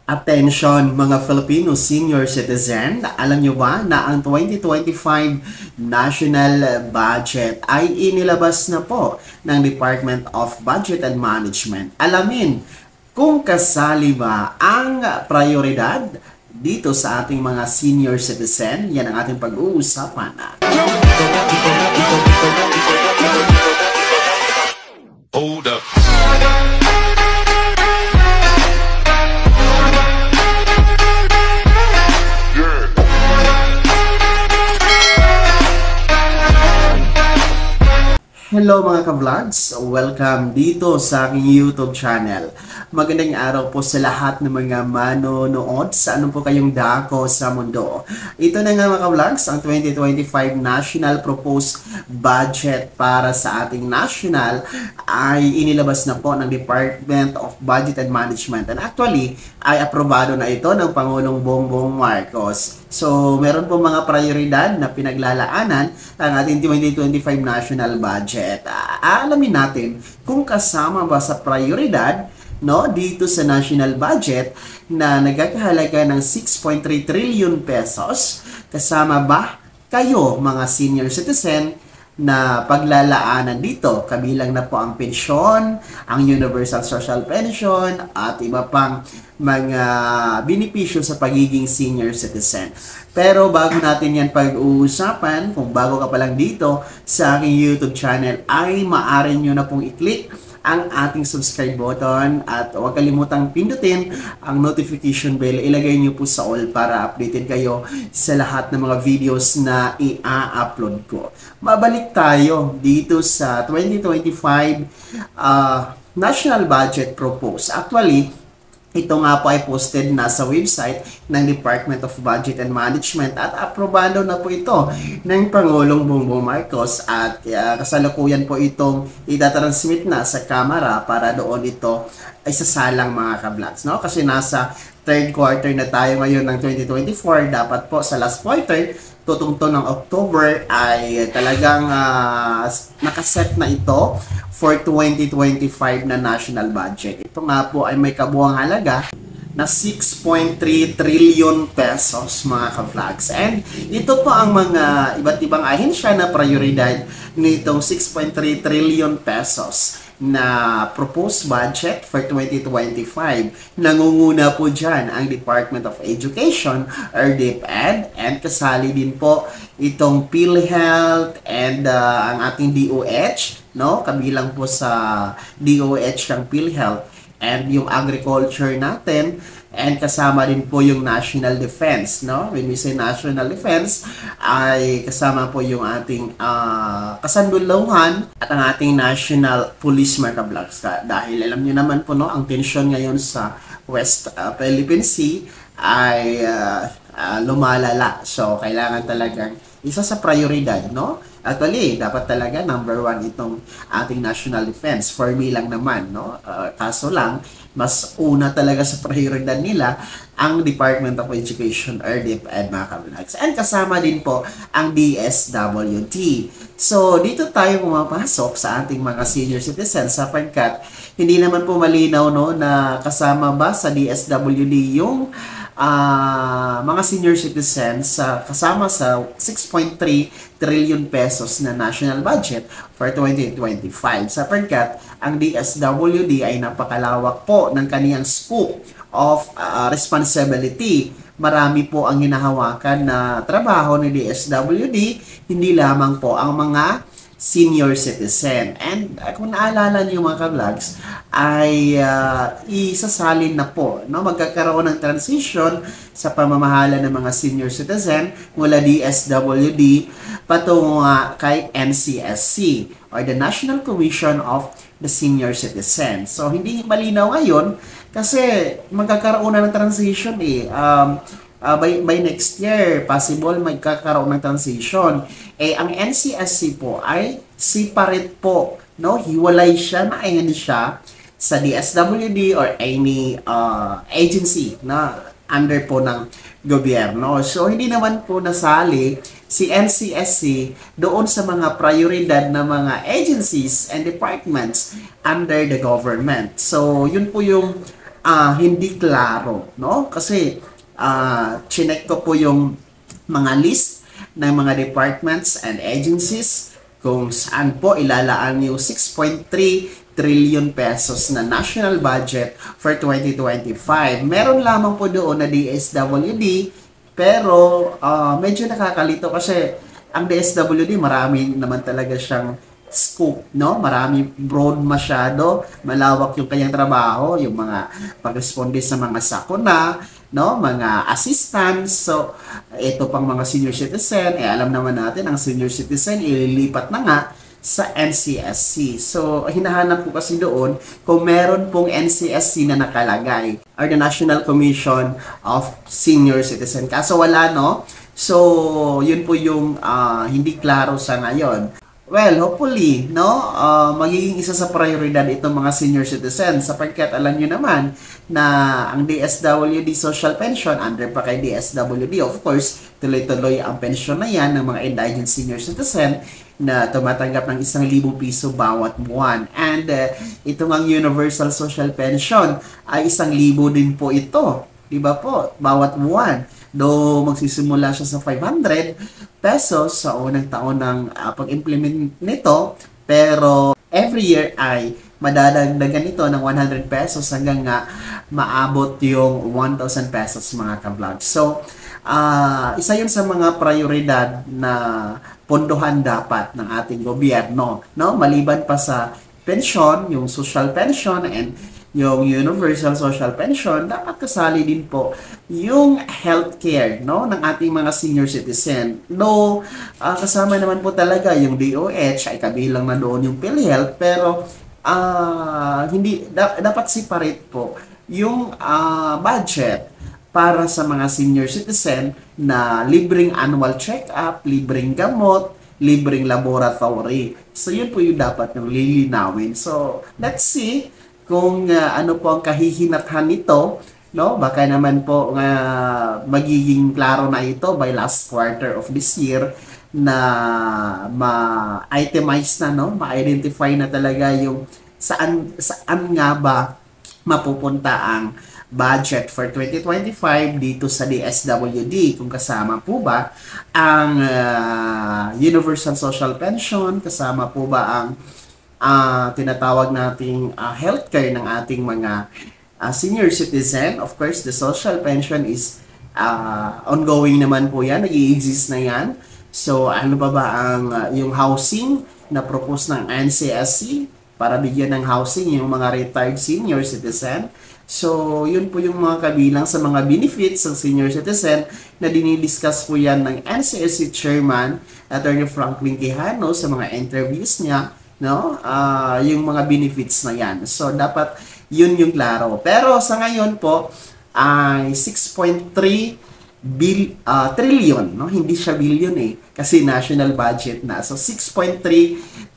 Attention mga Filipino senior citizen, alam nyo ba na ang 2025 national budget ay inilabas na po ng Department of Budget and Management. Alamin kung kasali ba ang prioridad dito sa ating mga senior citizen. Yan ang ating pag-uusapan. Hold up. Hello mga ka-vlogs! Welcome dito sa aking YouTube channel. Magandang araw po sa lahat ng mga manonood sa anong po kayong dako sa mundo. Ito na nga mga ka-vlogs, ang 2025 National Proposed Budget para sa ating national ay inilabas na po ng Department of Budget and Management. And actually, ay aprobado na ito ng Pangulong Bongbong Marcos. So, meron po mga prioridad na pinaglalaanan ang ating 2025 national budget. Alamin natin kung kasama ba sa prioridad dito sa national budget na nagkakahalaga ng 6.3 trillion pesos. Kasama ba kayo mga senior citizen na paglalaanan dito? Kabilang na po ang pensyon, ang universal social pension, at iba pang mga benepisyo sa pagiging senior citizen. Pero bago natin yan pag-uusapan, kung bago ka pa lang dito sa aking YouTube channel, ay maaari nyo na pong i-click ang ating subscribe button at huwag kalimutang pindutin ang notification bell. Ilagay nyo po sa all para updated kayo sa lahat ng mga videos na i-upload ko. Mabalik tayo dito sa 2025 National Budget Proposed. Actually, ito nga po ay posted na sa website ng Department of Budget and Management at aprobado na po ito ng Pangulong Bongbong Marcos at kasalukuyan po itong itatransmit na sa Kamara para doon ito ay sasalang mga ka-vlogs. Kasi nasa third quarter na tayo ngayon ng 2024, dapat po sa last quarter tutungtong ng October ay talagang nakaset na ito for 2025 na national budget. Ito nga po ay may kabuang halaga na 6.3 trillion pesos mga ka-vlogs. And ito po ang mga iba't ibang ahensya na prioridad nitong 6.3 trillion pesos na proposed budget for 2025. Nangunguna po dyan ang Department of Education or DepEd, and kasali din po itong PhilHealth and ang ating DOH, kabilang po sa DOH ang PhilHealth and yung agriculture natin, and kasama din po yung national defense. When we say national defense, ay kasama po yung ating kasanduluhan at ang ating national police mga ka-vlogs. Dahil alam niyo naman po ang tension ngayon sa West Philippine Sea ay lumalala. So, kailangan talagang isa sa prioridad, Actually, dapat talaga number 1 itong ating national defense. For me lang naman, kaso lang, mas una talaga sa prioridad nila ang Department of Education or DepEd mga ka-vlogs. And kasama din po ang DSWD. So, dito tayo pumapasok sa ating mga senior citizens sapagkat hindi naman po malinaw na kasama ba sa DSWD yung mga senior citizens kasama sa 6.3 trillion pesos na national budget for 2025 sapagkat ang DSWD ay napakalawak po ng kaniyang scope of responsibility. Marami po ang hinahawakan na trabaho ni DSWD, hindi lamang po ang mga senior citizen. And kung naalala niyo mga ka-vlogs, ay isasalin na po. Magkakaroon ng transition sa pamamahala ng mga senior citizen mula DSWD patungo kay NCSC or the National Commission of the Senior Citizen. So, hindi malinaw ngayon kasi magkakaroon na ng transition by next year, possible magkakaroon ng transition. Ang NCSC po ay separate po, hiwalay siya na siya sa DSWD or any agency na under po ng gobyerno. So, hindi naman po nasali si NCSC doon sa mga prioridad na mga agencies and departments under the government. So, yun po yung hindi klaro, no? Kasi chinek ko po yung mga list ng mga departments and agencies kung saan po ilalaan yung 6.3 trillion pesos na national budget for 2025. Meron lamang po doon na DSWD, pero medyo nakakalito kasi ang DSWD marami naman talaga siyang scope, no? Marami, broad masyado, malawak yung kanyang trabaho, yung mga pag-responde sa mga sakuna, no? Mga assistants. So, ito pang mga senior citizen, alam naman natin, ang senior citizen, ililipat na nga sa NCSC. So, hinahanap ko kasi doon kung meron pong NCSC na nakalagay, or the National Commission of Senior Citizen. Kaso wala, no? So, yun po yung hindi klaro sa ngayon. Well, hopefully, no, magiging isa sa prioridad itong mga senior citizens sapagkat alam nyo naman na ang DSWD Social Pension, under pa kay DSWD, of course, tuloy-tuloy ang pensyon na yan ng mga indigent senior citizen na tumatanggap ng 1,000 piso bawat buwan. And itong ang Universal Social Pension ay 1,000 din po ito. Diba po? Bawat buwan. Do magsisimula siya sa 500 pesos sa unang taon ng pag-implement nito, pero every year ay madadagdagan ito ng 100 pesos hanggang nga maabot yung 1,000 pesos mga ka-vlog. So, isa yun sa mga prioridad na pondohan dapat ng ating gobyerno, no? Maliban pa sa pension, yung social pension and yung Universal Social Pension, dapat kasali din po yung healthcare, no, ng ating mga senior citizen. No, kasama naman po talaga yung DOH, ay kabilang na doon yung PhilHealth, pero hindi dapat separate po yung budget para sa mga senior citizen na libreng annual check-up, libreng gamot, libreng laboratory. So, yun po yung dapat yung lilinawin. So, let's see kung ano po ang kahihinathan nito, no? Baka naman po magiging klaro na ito by last quarter of this year na ma-itemize na, no? Ma-identify na talaga yung saan nga ba mapupunta ang budget for 2025 dito sa DSWD, kung kasama po ba ang Universal Social Pension, kasama po ba ang tinatawag nating healthcare ng ating mga senior citizen. Of course, the social pension is ongoing naman po yan, nag-i-exist na yan. So, ano pa ba ang yung housing na propose ng NCSC para bigyan ng housing yung mga retired senior citizen. So, yun po yung mga kabilang sa mga benefits ng senior citizen na dinidiscuss po yan ng NCSC Chairman, Attorney Franklin Quijano, sa mga interviews niya, no? Yung mga benefits na yan. So, dapat yun yung klaro. Pero sa ngayon po, ay 6.3 trillion, no? Hindi siya billion kasi national budget na. So, 6.3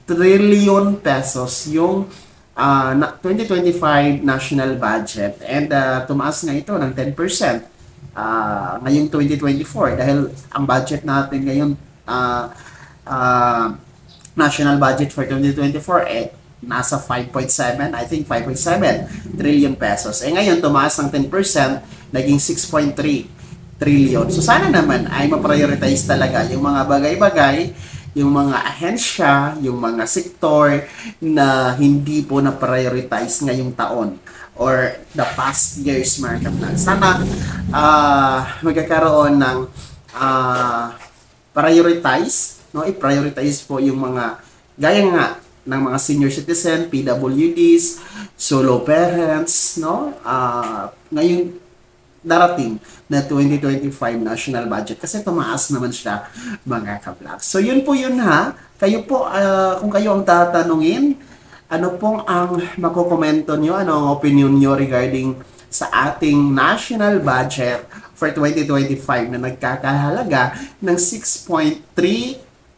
trillion pesos yung 2025 national budget. And tumaas nga ito ng 10% ngayong 2024 dahil ang budget natin ngayon national budget for 2024 nasa 5.7, I think 5.7 trillion pesos. Ngayon tumaas ng 10%, naging 6.3 trillion. So sana naman ay ma-prioritize talaga yung mga bagay-bagay, yung mga ahensya, yung mga sektor na hindi po na-prioritize ngayong taon or the past years, mga kaplan. Sana magkakaroon ng prioritize, no? I-prioritize po yung mga gaya nga ng mga senior citizen, PWDs, solo parents, no? Ngayong darating na 2025 national budget kasi tumaas naman siya, mga ka-vlog. So yun po yun ha. Kayo po, kung kayo ang tatanungin, ano pong ang makukomento nyo, ano ang opinion nyo regarding sa ating national budget for 2025 na nagkakahalaga ng 6.3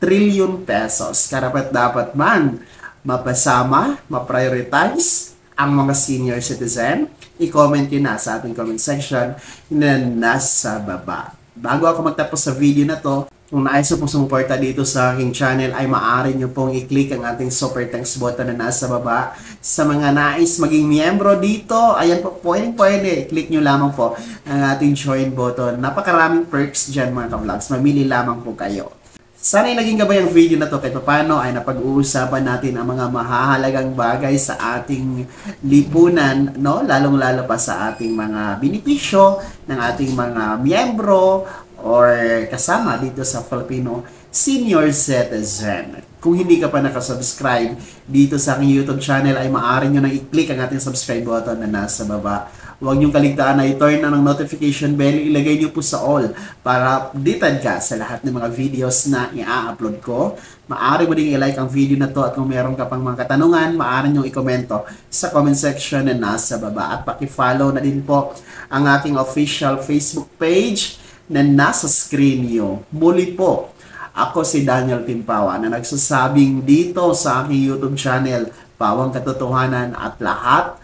trillion pesos. Karapat dapat man mapasama, ma-prioritize ang mga senior citizen? I-comment yun na sa ating comment section na nasa baba. Bago ako magtapos sa video na to, Kung nais po sumuporta dito sa aking channel ay maaari nyo pong i-click ang ating super thanks button na nasa baba. Sa mga nais maging miyembro dito, ayan po, pwede. Click nyo lamang po ang ating join button. Napakaraming perks dyan mga ka-vlogs. Mamili lamang po kayo. Sana ay naging gabay ang video na to kahit paano ay napag-uusapan natin ang mga mahahalagang bagay sa ating lipunan, no? Lalong-lalo pa sa ating mga benepisyo ng ating mga miyembro or kasama dito sa Filipino Senior Citizen. Kung hindi ka pa nakasubscribe dito sa aking YouTube channel ay maaari nyo nang i-click ang ating subscribe button na nasa baba. Huwag niyong kaligtaan na i-turn na ng notification bell, ilagay niyo po sa all para updated ka sa lahat ng mga videos na i-upload ko. Maaari mo ding i-like ang video na to at kung meron ka pang mga katanungan, maaari niyong i-komento sa comment section na nasa baba. At paki-follow na din po ang aking official Facebook page na nasa screen niyo. Muli po, ako si Daniel Timpawa na nagsasabing dito sa aking YouTube channel, Pawang Katotohanan at lahat,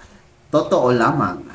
totoo lamang.